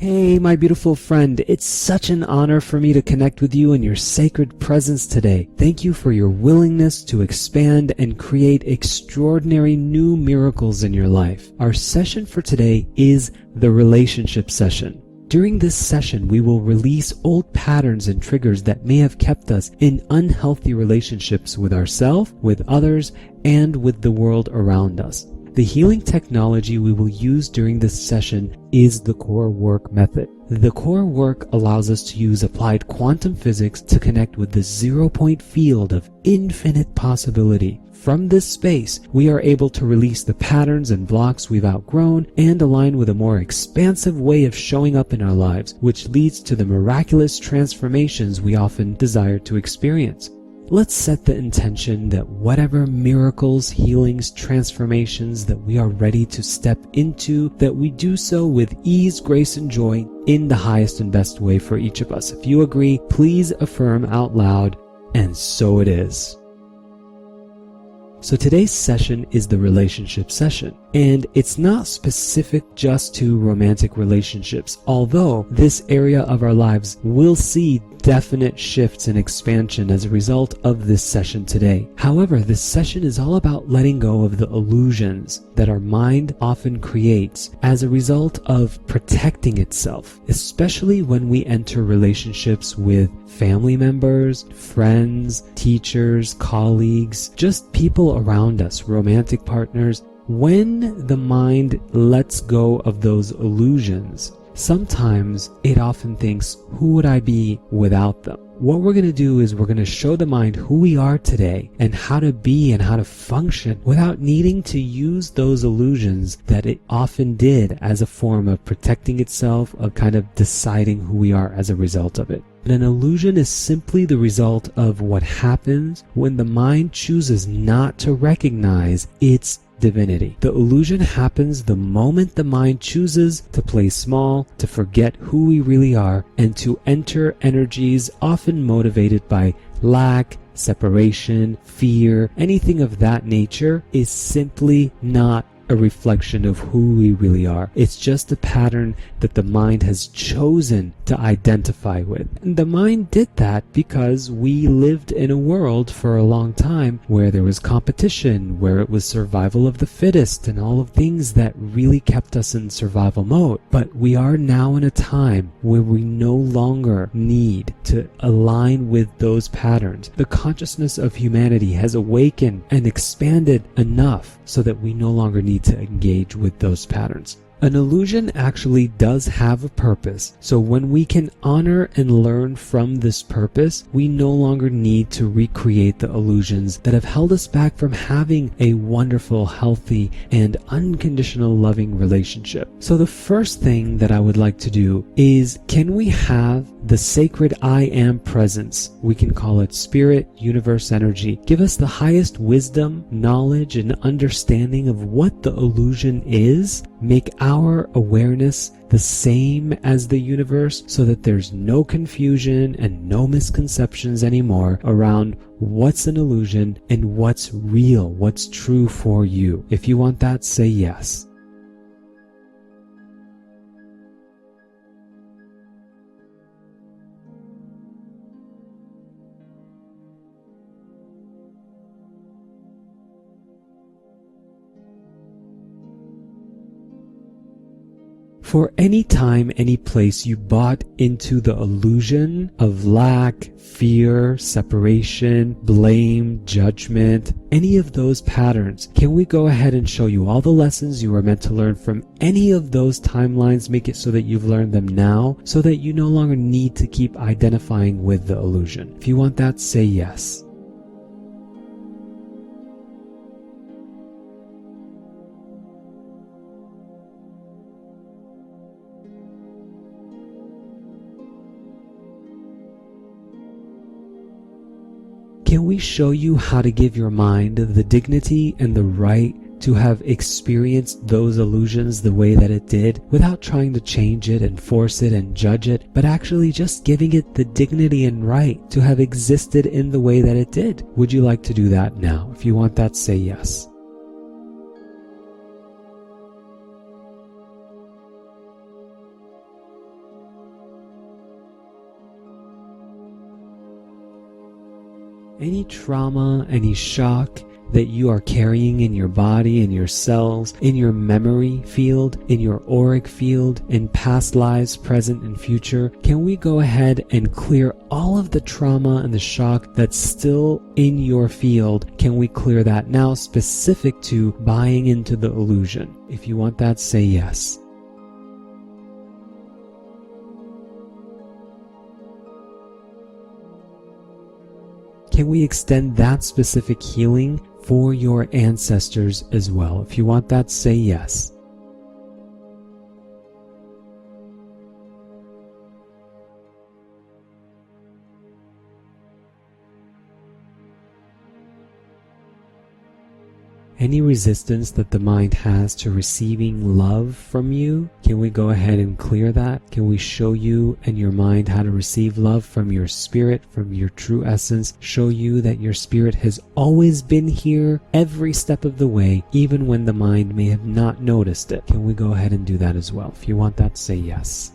Hey, my beautiful friend, it's such an honor for me to connect with you in your sacred presence today. Thank you for your willingness to expand and create extraordinary new miracles in your life. Our session for today is the relationship session. During this session, we will release old patterns and triggers that may have kept us in unhealthy relationships with ourselves, with others, and with the world around us. The healing technology we will use during this session is the core work method. The core work allows us to use applied quantum physics to connect with the zero-point field of infinite possibility. From this space, we are able to release the patterns and blocks we've outgrown and align with a more expansive way of showing up in our lives, which leads to the miraculous transformations we often desire to experience. Let's set the intention that whatever miracles, healings, transformations that we are ready to step into, that we do so with ease, grace, and joy in the highest and best way for each of us. If you agree, please affirm out loud, and so it is. So today's session is the relationship session, and it's not specific just to romantic relationships, although this area of our lives will see definite shifts and expansion as a result of this session today. However, this session is all about letting go of the illusions that our mind often creates as a result of protecting itself, especially when we enter relationships with family members, friends, teachers, colleagues, just people around us, romantic partners. When the mind lets go of those illusions, sometimes it often thinks, who would I be without them? What we're going to do is we're going to show the mind who we are today and how to be and how to function without needing to use those illusions that it often did as a form of protecting itself, of kind of deciding who we are as a result of it. And an illusion is simply the result of what happens when the mind chooses not to recognize its divinity. The illusion happens the moment the mind chooses to play small, to forget who we really are, and to enter energies often motivated by lack, separation, fear. Anything of that nature is simply not a reflection of who we really are. It's just a pattern that the mind has chosen to identify with. And the mind did that because we lived in a world for a long time where there was competition, where it was survival of the fittest and all of things that really kept us in survival mode. But we are now in a time where we no longer need to align with those patterns. The consciousness of humanity has awakened and expanded enough so that we no longer need to engage with those patterns. An illusion actually does have a purpose, so when we can honor and learn from this purpose, we no longer need to recreate the illusions that have held us back from having a wonderful, healthy, and unconditional loving relationship. So the first thing that I would like to do is, can we have the sacred I am presence? We can call it spirit, universe, energy. Give us the highest wisdom, knowledge, and understanding of what the illusion is. Make our awareness the same as the universe so that there's no confusion and no misconceptions anymore around what's an illusion and what's real, what's true for you. If you want that, say yes. For any time, any place you bought into the illusion of lack, fear, separation, blame, judgment, any of those patterns, can we go ahead and show you all the lessons you were meant to learn from any of those timelines? Make it so that you've learned them now, so that you no longer need to keep identifying with the illusion. If you want that, say yes. Can we show you how to give your mind the dignity and the right to have experienced those illusions the way that it did, without trying to change it and force it and judge it, but actually just giving it the dignity and right to have existed in the way that it did? Would you like to do that now? If you want that, say yes. Any trauma, any shock that you are carrying in your body, in your cells, in your memory field, in your auric field, in past lives, present and future, can we go ahead and clear all of the trauma and the shock that's still in your field? Can we clear that now, specific to buying into the illusion? If you want that, say yes. Can we extend that specific healing for your ancestors as well? If you want that, say yes. Any resistance that the mind has to receiving love from you, can we go ahead and clear that? Can we show you and your mind how to receive love from your spirit, from your true essence? Show you that your spirit has always been here every step of the way, even when the mind may have not noticed it. Can we go ahead and do that as well? If you want that, say yes.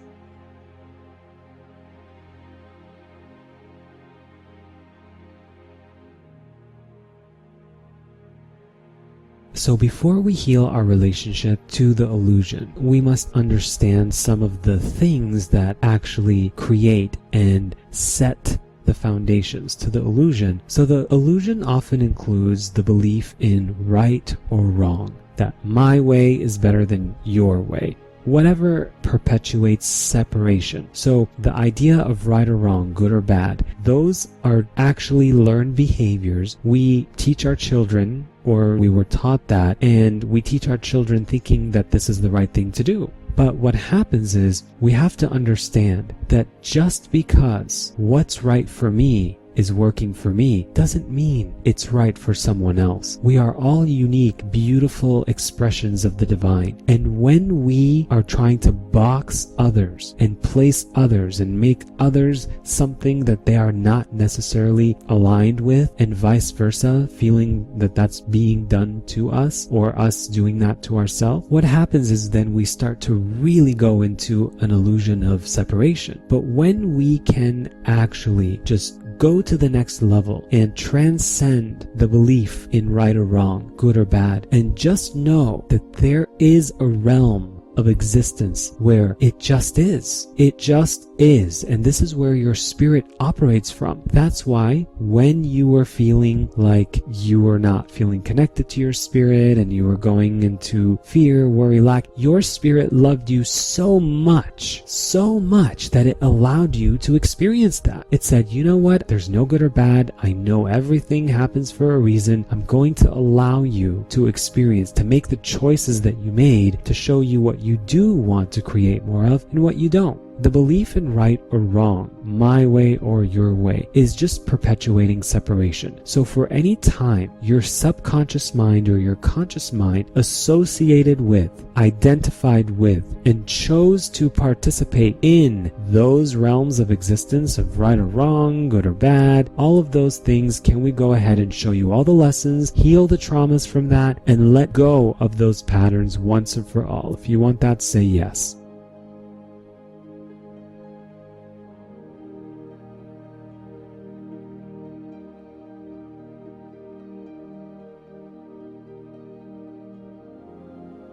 So before we heal our relationship to the illusion, we must understand some of the things that actually create and set the foundations to the illusion. So the illusion often includes the belief in right or wrong, that my way is better than your way. Whatever perpetuates separation. So the idea of right or wrong, good or bad, those are actually learned behaviors. We teach our children, or we were taught that, and we teach our children thinking that this is the right thing to do. But what happens is we have to understand that just because what's right for me is working for me doesn't mean it's right for someone else. We are all unique, beautiful expressions of the divine. And when we are trying to box others and place others and make others something that they are not necessarily aligned with, and vice versa, feeling that that's being done to us or us doing that to ourselves, what happens is then we start to really go into an illusion of separation. But when we can actually just go to the next level and transcend the belief in right or wrong, good or bad, and just know that there is a realm of existence where it just is. It just is. And this is where your spirit operates from. That's why when you were feeling like you were not feeling connected to your spirit and you were going into fear, worry, lack, your spirit loved you so much that it allowed you to experience that. It said, you know what? There's no good or bad. I know everything happens for a reason. I'm going to allow you to experience, to make the choices that you made, to show you what you do want to create more of and what you don't. The belief in right or wrong, my way or your way, is just perpetuating separation. So for any time your subconscious mind or your conscious mind associated with, identified with, and chose to participate in those realms of existence of right or wrong, good or bad, all of those things, can we go ahead and show you all the lessons, heal the traumas from that, and let go of those patterns once and for all? If you want that, say yes.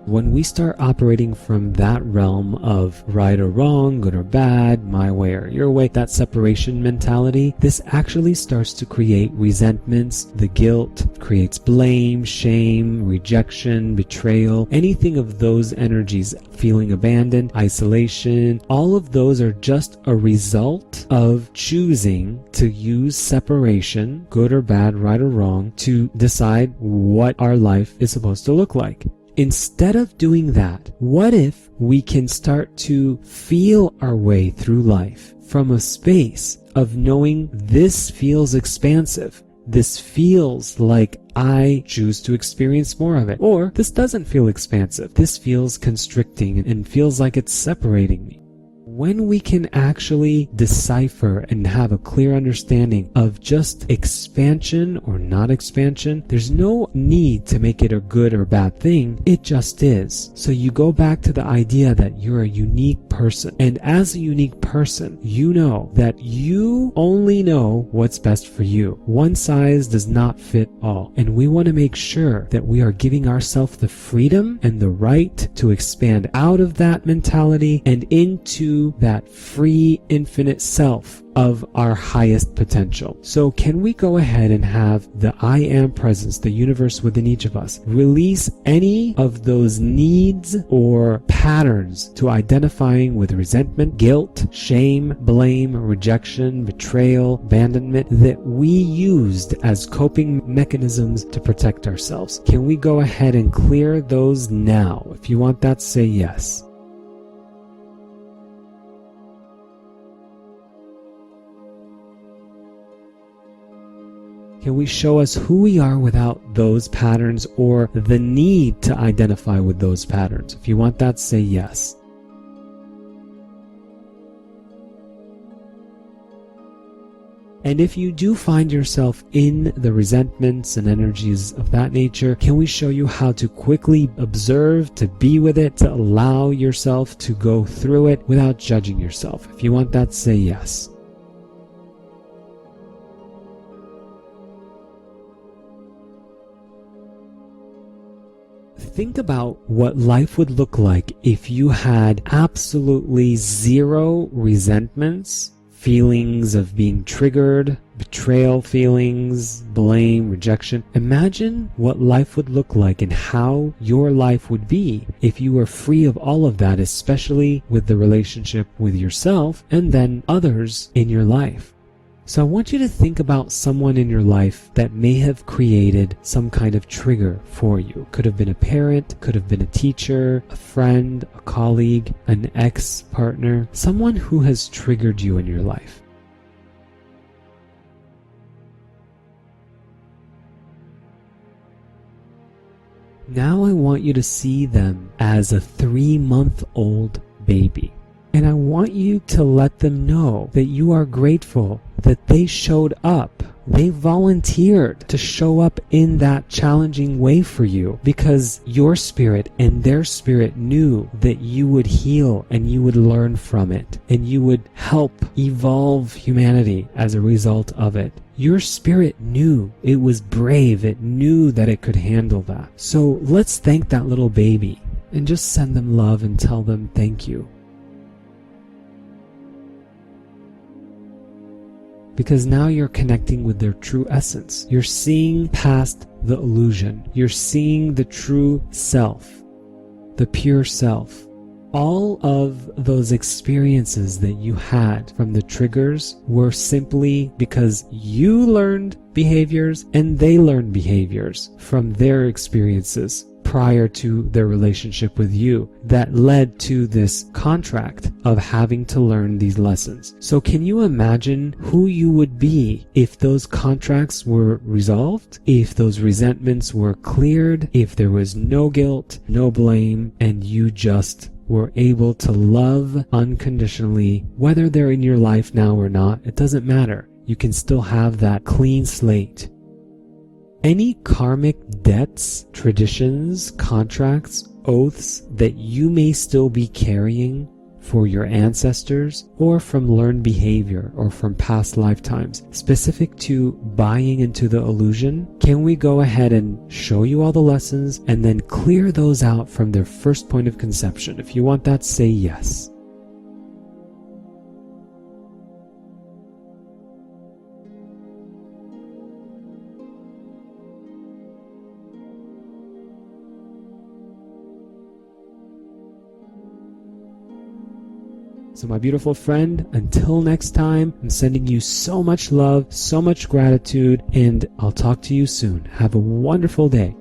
When we start operating from that realm of right or wrong, good or bad, my way or your way, that separation mentality, this actually starts to create resentments, the guilt, creates blame, shame, rejection, betrayal, anything of those energies, feeling abandoned, isolation, all of those are just a result of choosing to use separation, good or bad, right or wrong, to decide what our life is supposed to look like. Instead of doing that, what if we can start to feel our way through life from a space of knowing this feels expansive, this feels like I choose to experience more of it, or this doesn't feel expansive, this feels constricting and feels like it's separating me. When we can actually decipher and have a clear understanding of just expansion or not expansion, there's no need to make it a good or bad thing. It just is. So you go back to the idea that you're a unique person. And as a unique person, you know that you only know what's best for you. One size does not fit all. And we want to make sure that we are giving ourselves the freedom and the right to expand out of that mentality and into that free, infinite self of our highest potential. So can we go ahead and have the I am presence, the universe within each of us, release any of those needs or patterns to identifying with resentment, guilt, shame, blame, rejection, betrayal, abandonment that we used as coping mechanisms to protect ourselves? Can we go ahead and clear those now? If you want that, say yes. Can we show us who we are without those patterns or the need to identify with those patterns? If you want that, say yes. And if you do find yourself in the resentments and energies of that nature, can we show you how to quickly observe, to be with it, to allow yourself to go through it without judging yourself? If you want that, say yes. Think about what life would look like if you had absolutely zero resentments, feelings of being triggered, betrayal feelings, blame, rejection. Imagine what life would look like and how your life would be if you were free of all of that, especially with the relationship with yourself and then others in your life. So I want you to think about someone in your life that may have created some kind of trigger for you. Could have been a parent, could have been a teacher, a friend, a colleague, an ex-partner, someone who has triggered you in your life. Now I want you to see them as a 3-month-old baby. And I want you to let them know that you are grateful that they showed up. They volunteered to show up in that challenging way for you because your spirit and their spirit knew that you would heal and you would learn from it and you would help evolve humanity as a result of it. Your spirit knew it was brave. It knew that it could handle that. So let's thank that little baby and just send them love and tell them thank you. Because now you're connecting with their true essence. You're seeing past the illusion. You're seeing the true self, the pure self. All of those experiences that you had from the triggers were simply because you learned behaviors and they learned behaviors from their experiences prior to their relationship with you that led to this contract of having to learn these lessons. So can you imagine who you would be if those contracts were resolved, if those resentments were cleared, if there was no guilt, no blame, and you just were able to love unconditionally, whether they're in your life now or not? It doesn't matter. You can still have that clean slate. Any karmic debts, traditions, contracts, oaths that you may still be carrying for your ancestors or from learned behavior or from past lifetimes, specific to buying into the illusion, can we go ahead and show you all the lessons and then clear those out from their first point of conception? If you want that, say yes. So my beautiful friend, until next time, I'm sending you so much love, so much gratitude, and I'll talk to you soon. Have a wonderful day.